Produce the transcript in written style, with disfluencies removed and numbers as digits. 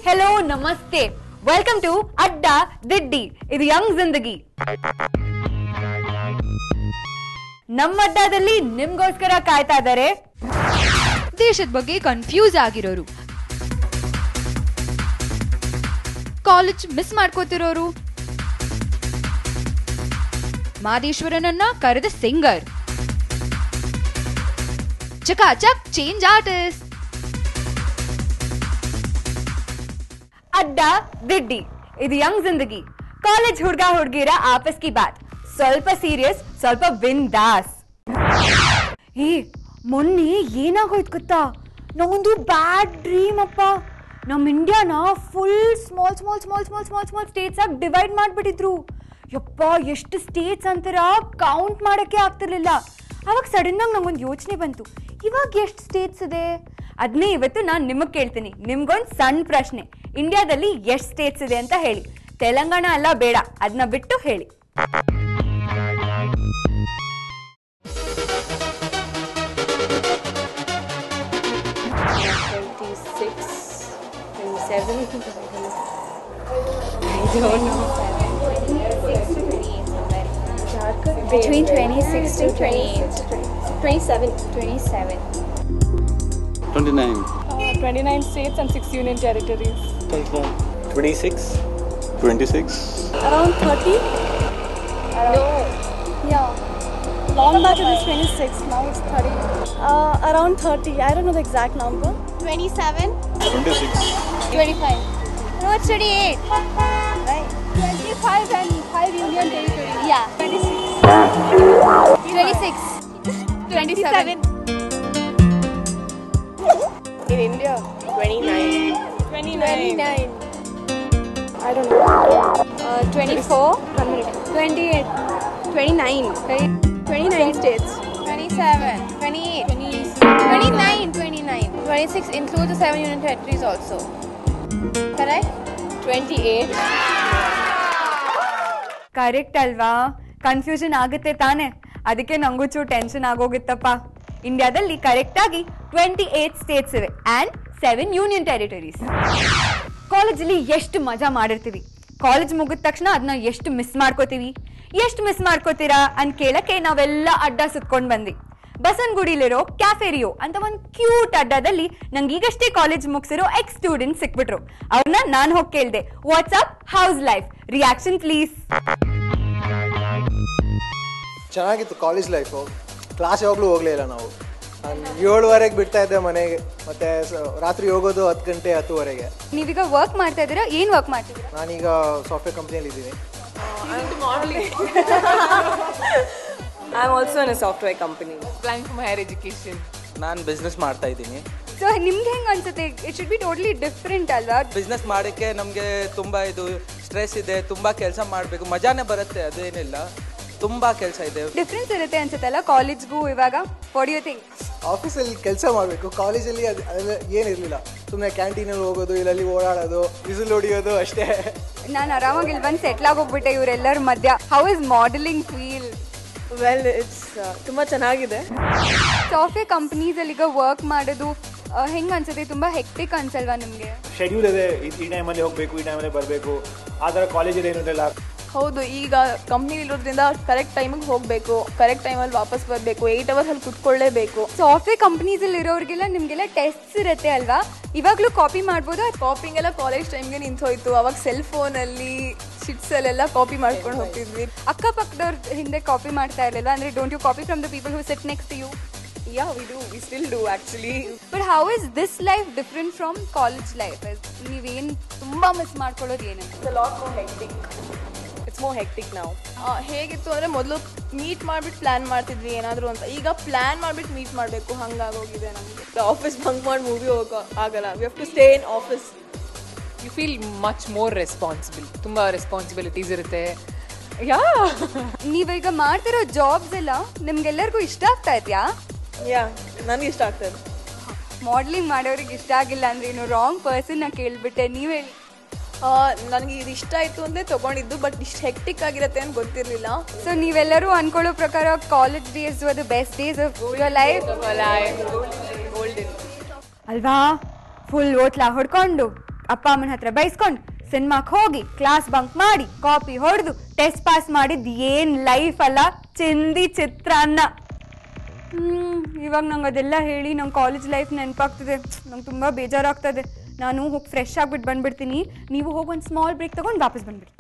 Hello ನಮಸ್ತೆ welcome to ಅಡ್ಡ ದಿಡ್ಡಿ ಇದು ಯಂಗ್ ಜಿಂದಗಿ ನಮ್ಮ ಅಡ್ಡಾದಲ್ಲಿ ನಿಮ್ಗೋಸ್ಕರ ಕಾಯ್ತಾ ಇದ್ದಾರೆ ದೇಶದ ಬಗ್ಗೆ ಕನ್ಫ್ಯೂಸ್ ಆಗಿರೋರು, ಕಾಲೇಜ್ ಮಿಸ್ ಮಾಡ್ಕೋತಿರೋರು, ಮಾದೇಶ್ವರನನ್ನ ಕರೆದ ಸಿಂಗರ್, ಚಕಾಚಕ್ ಚೇಂಜ್ ಆರ್ಟಿಸ್ಟ್. ಅಡ್ಡ ದಿಡ್ಡಿ ಇದು ಯಂಗ್ ಜಿಂದಗಿ ಕಾಲೇಜ್ ಹುಡ್ಗ ಹುಡ್ಗಿರ ಆಪಸ್ ಕಿ ಬಾತ್. ಸ್ವಲ್ಪ ಸೀರಿಯಸ್, ಸ್ವಲ್ಪ ಬಿಂದಾಸ್. ಏ ಮೊನ್ನೆ ಏನಾಗೋಯ್ತು ಗೊತ್ತಾ, ನಾವೊಂದು ಬ್ಯಾಡ್ ಡ್ರೀಮ್ ಅಪ್ಪ. ನಮ್ಮ ಇಂಡಿಯಾನ full small small small small small small states ಆಗಿ ಡಿವೈಡ್ ಮಾಡಿಬಿಟ್ಟಿದ್ರು. ಯಪ್ಪ ಎಷ್ಟು ಸ್ಟೇಟ್ಸ್ ಅಂತಾರ ಕೌಂಟ್ ಮಾಡೋಕ್ಕೆ ಆಗ್ತಿರ್ಲಿಲ್ಲ. ಅವಾಗ ಸಡನ್ ಆಗಿ ನಂಗೊಂದು ಯೋಚನೆ ಬಂತು, ಇವಾಗ ಎಷ್ಟು ಸ್ಟೇಟ್ಸ್ ಇದೆ ಅದನ್ನೇ ಇವತ್ತು ನಾನು ನಿಮಗೆ ಕೇಳ್ತೀನಿ. ನಿಮ್ಗೊಂದು ಸಣ್ಣ ಪ್ರಶ್ನೆ, ಇಂಡಿಯಾದಲ್ಲಿ ಎಷ್ಟು ಸ್ಟೇಟ್ಸ್ ಇದೆ ಅಂತ ಹೇಳಿ. ತೆಲಂಗಾಣ ಎಲ್ಲ ಬೇಡ, ಅದನ್ನ ಬಿಟ್ಟು ಹೇಳಿ. Between 26 to 28. 27. 29. 29 states and 6 union territories. 26. 26. Around 30? No. Yeah. Long back it was 26, now it's 30. Around 30, I don't know the exact number. 27. 26. 25. No, it's 28. Right. 25 and 5 union territories. Yeah. 26. 26. 27. In India, 29. 29. I don't know. 24. 28. 29. 29 states. 27. 28. 29. 29. 26 includes the 7 union territories also. Correct? 28. Correct ಅಲ್ವಾ? Confusion ಆಗುತ್ತೆ ತಾನೆ, ಅದಕ್ಕೆ ನಂಗೂ ಚೂರು tension ಆಗೋಗುತ್ತಪ್ಪ. ಇಂಡಿಯಾದಲ್ಲಿ correct ಆಗಿ 28 States ಇವೆ and 7 union territories. ಕಾಲೇಜಲ್ಲಿ ಎಷ್ಟು ಮಜಾ ಮಾಡಿರ್ತೀವಿ, ಕಾಲೇಜ್ ಮುಗಿದ ತಕ್ಷಣ ಅದನ್ನ ಎಷ್ಟು ಮಿಸ್ ಮಾಡ್ಕೋತೀವಿ. ಎಷ್ಟು ಮಿಸ್ ಮಾಡ್ಕೋತೀರಾ ಅಂತ ಕೇಳಕ್ಕೆ ನಾವೆಲ್ಲ ಅಡ್ಡ ಸುತ್ಕೊಂಡು ಬಂದ್ವಿ. ಬಸವನಗುಡಿಲಿರೋ ಕ್ಯಾಫೆರಿಯೋ ಅಂತ ಒಂದು ಕ್ಯೂಟ್ ಅಡ್ಡದಲ್ಲಿ ನಂಗೆ ಈಗಷ್ಟೇ ಕಾಲೇಜ್ ಮುಗಿಸಿರೋ ಎಕ್ಸ್ ಸ್ಟೂಡೆಂಟ್ ಸಿಕ್ಬಿಟ್ರು. ಅವ್ರನ್ನ ನಾನು ಹೋಗಿ ಕೇಳಿದೆ, WhatsApp house life reaction please. ಚೆನ್ನಾಗಿತ್ತು ಕಾಲೇಜ್ ಲೈಫು. ಕ್ಲಾಸ್ ಯಾವಾಗಲೂ ಹೋಗಲೇ ಇಲ್ಲ ನಾವು. 7:30 ಬಿಡ್ತಾ ಇದ್ದೆ ಮನೆಗೆ, ಮತ್ತೆ ರಾತ್ರಿ ಹೋಗೋದು 10 ಗಂಟೆ 10:30ಗೆ. ನೀವೀಗ ವರ್ಕ್ ಮಾಡ್ತಾ ಇದ್ದೀರಾ? ಏನು ವರ್ಕ್ ಮಾಡ್ತಿದ್ದೀರಾ? ನಾನೀಗ ಸಾಫ್ಟ್ವೇರ್ ಕಂಪ್ನಿಯಲ್ಲಿ ಇದ್ದೀನಿ. I'm also in a software company. Applying for my higher education. ನಾನು ಬಿಸ್ನೆಸ್ ಮಾಡ್ತಾ ಇದ್ದೀನಿ. ಸೊ ನಿಮ್ಗೆ ಹೆಂಗೆ ಅನ್ಸುತ್ತೆ? It should be totally different ಅಲ್ವಾ? ಬಿಸ್ನೆಸ್ ಮಾಡೋಕ್ಕೆ ನಮಗೆ ತುಂಬ ಇದು ಸ್ಟ್ರೆಸ್ ಇದೆ, ತುಂಬ ಕೆಲಸ ಮಾಡಬೇಕು. ಮಜಾನೇ ಬರುತ್ತೆ, ಅದೇನಿಲ್ಲ, ತುಂಬ ಕೆಲಸ ಇದೆ. ಡಿಫ್ರೆನ್ಸ್ ಇರುತ್ತೆ ಅನ್ಸುತ್ತಲ್ಲ ಕಾಲೇಜ್ಗೂ ಇವಾಗ? What you think? ಆಫೀಸಲ್ಲಿ ಕೆಲಸ ಮಾಡಬೇಕು, ಕಾಲೇಜಲ್ಲಿ ಅದೆಲ್ಲ ಏನಿರಲಿಲ್ಲ. ಸುಮ್ಮನೆ ಕ್ಯಾಂಟೀನಲ್ಲಿ ಹೋಗೋದು, ಇಲ್ಲಲ್ಲಿ ಓಡಾಡೋದು, ವಿಸಿಲ್ ಹೊಡಿಯೋದು ಅಷ್ಟೇ. ನಾನು ಆರಾಮಾಗಿ ಇಲ್ಲಿ ಬಂದು ಸೆಟ್ಲ್ ಆಗೋಗ್ಬಿಟ್ಟೆ ಇವರೆಲ್ಲರ ಮಧ್ಯ. How is modelling feel? Well it's ತುಂಬ ಚೆನ್ನಾಗಿದೆ. ಸಾಫ್ಟ್ವೇರ್ ಕಂಪ್ನೀಸಲ್ಲಿ ಈಗ ವರ್ಕ್ ಮಾಡೋದು ಹೆಂಗೆ ಅನ್ಸುತ್ತೆ? ತುಂಬ ಹೆಕ್ಟಿಕ್ ಅನ್ಸಲ್ವಾ ನಿಮಗೆ? ಶೆಡ್ಯೂಲ್ ಇದೆ, ಈ ಟೈಮಲ್ಲಿ ಹೋಗಬೇಕು, ಈ ಟೈಮಲ್ಲಿ ಬರಬೇಕು, ಆ ಥರ ಕಾಲೇಜಲ್ಲಿ ಏನಿರಲಿಲ್ಲ. ಹೌದು, ಈಗ ಕಂಪ್ನಿ ಇರೋದ್ರಿಂದ ಕರೆಕ್ಟ್ ಟೈಮಿಗೆ ಹೋಗಬೇಕು, ಕರೆಕ್ಟ್ ಟೈಮಲ್ಲಿ ವಾಪಸ್ ಬರಬೇಕು, 8 hours ಅಲ್ಲಿ ಕುತ್ಕೊಳ್ಳೇಬೇಕು. ಸಾಫ್ಟ್ವೇರ್ ಕಂಪ್ನೀಸಲ್ಲಿ ಇರೋರಿಗೆಲ್ಲ ನಿಮಗೆಲ್ಲ ಟೆಸ್ಟ್ಸ್ ಇರುತ್ತೆ ಅಲ್ವಾ? ಇವಾಗಲೂ ಕಾಪಿ ಮಾಡ್ಬೋದು? ಕಾಪಿಂಗೆಲ್ಲ ಕಾಲೇಜ್ ಟೈಮ್ಗೆ ನಿಂತೋಯ್ತು. ಅವಾಗ ಸೆಲ್ ಫೋನಲ್ಲಿ ಶಿಟ್ಸಲ್ಲೆಲ್ಲ ಕಾಪಿ ಮಾಡ್ಕೊಂಡು ಹೋಗ್ತಿದ್ವಿ. ಅಕ್ಕಪಕ್ಕದವ್ರ ಹಿಂದೆ ಕಾಪಿ ಮಾಡ್ತಾ ಇರಲಿಲ್ಲ ಅಂದರೆ? Don't you copy from the people who sit next to you? Yeah, we still do actually. But how is this life different from college life? ನೀವೇನು ತುಂಬ ಮಿಸ್ ಮಾಡ್ಕೊಳ್ಳೋದು ಏನು? It's a lot more hectic. It's more hectic now. ಹೇಗಿತ್ತು ಅಂದರೆ ಮೊದಲು meet ಮಾಡಿಬಿಟ್ಟು plan ಮಾಡ್ತಿದ್ವಿ ಏನಾದರೂ ಅಂತ. ಈಗ ಪ್ಲ್ಯಾನ್ ಮಾಡಿಬಿಟ್ಟು ಮೀಟ್ ಮಾಡಬೇಕು, ಹಂಗಾಗೋಗಿದೆ ನಮಗೆ. ಆಫೀಸ್ ಬಂಕ್ ಮಾಡಿ ಮೂವಿ ಹೋಗೋ ಆಗಲ್ಲ. We have to stay in office. You feel much more responsible. ತುಂಬ ರೆಸ್ಪಾನ್ಸಿಬಿಲಿಟೀಸ್ ಇರುತ್ತೆ. ನೀವೀಗ ಮಾಡ್ತಿರೋ ಜಾಬ್ಸ್ ಎಲ್ಲ ನಿಮ್ಗೆಲ್ಲರಿಗೂ ಇಷ್ಟ ಆಗ್ತಾ ಇದೆಯಾ? ನನಗೆ ಇಷ್ಟ ಆಗ್ತದೆ. ಮಾಡಲಿಂಗ್ ಮಾಡೋರಿಗೆ ಇಷ್ಟ ಆಗಿಲ್ಲ ಅಂದರೆ ಏನು? ರಾಂಗ್ ಪರ್ಸನ್ನ ಕೇಳಿಬಿಟ್ಟೆ, ನೀವು ಹೇಳಿ. ನನಗೆ ಇದು ಇಷ್ಟ ಆಯಿತು ಅಂದರೆ ತೊಗೊಂಡಿದ್ದು, ಬಟ್ ಇಷ್ಟು ಹೆಕ್ಟಿಕ್ ಆಗಿರುತ್ತೆ ಅಂತ ಗೊತ್ತಿರಲಿಲ್ಲ. ಸೊ ನೀವೆಲ್ಲರೂ ಅನ್ಕೊಳ್ಳೋ ಪ್ರಕಾರ college days were the best days of your life golden ಅಲ್ವಾ? ಫುಲ್ ಓಟ್ಲ ಹೊಡ್ಕೊಂಡು ಅಪ್ಪ ಅಮ್ಮನ ಹತ್ರ ಬೈಸ್ಕೊಂಡು ಸಿನಿಮಾಕ್ ಹೋಗಿ ಕ್ಲಾಸ್ ಬಂಕ್ ಮಾಡಿ ಕಾಪಿ ಹೊಡೆದು ಟೆಸ್ಟ್ ಪಾಸ್ ಮಾಡಿದ್ ಏನ್ ಲೈಫ್ ಅಲ್ಲ, ಚಿಂದಿ ಚಿತ್ರಾನ್ನ. ಇವಾಗ ನಂಗೆ ಅದೆಲ್ಲ ಹೇಳಿ ನಂಗೆ ಕಾಲೇಜ್ ಲೈಫ್ ನೆನಪಾಗ್ತದೆ. ನಂಗೆ ತುಂಬಾ ಬೇಜಾರಾಗ್ತದೆ. ನಾನು ಹೋಗಿ ಫ್ರೆಶ್ ಆಗ್ಬಿಟ್ಟು ಬಂದ್ಬಿಡ್ತೀನಿ. ನೀವು ಹೋಗಿ ಒಂದು ಸ್ಮಾಲ್ ಬ್ರೇಕ್ ತಗೊಂಡು ವಾಪಸ್ ಬಂದ್ಬಿಡಿ.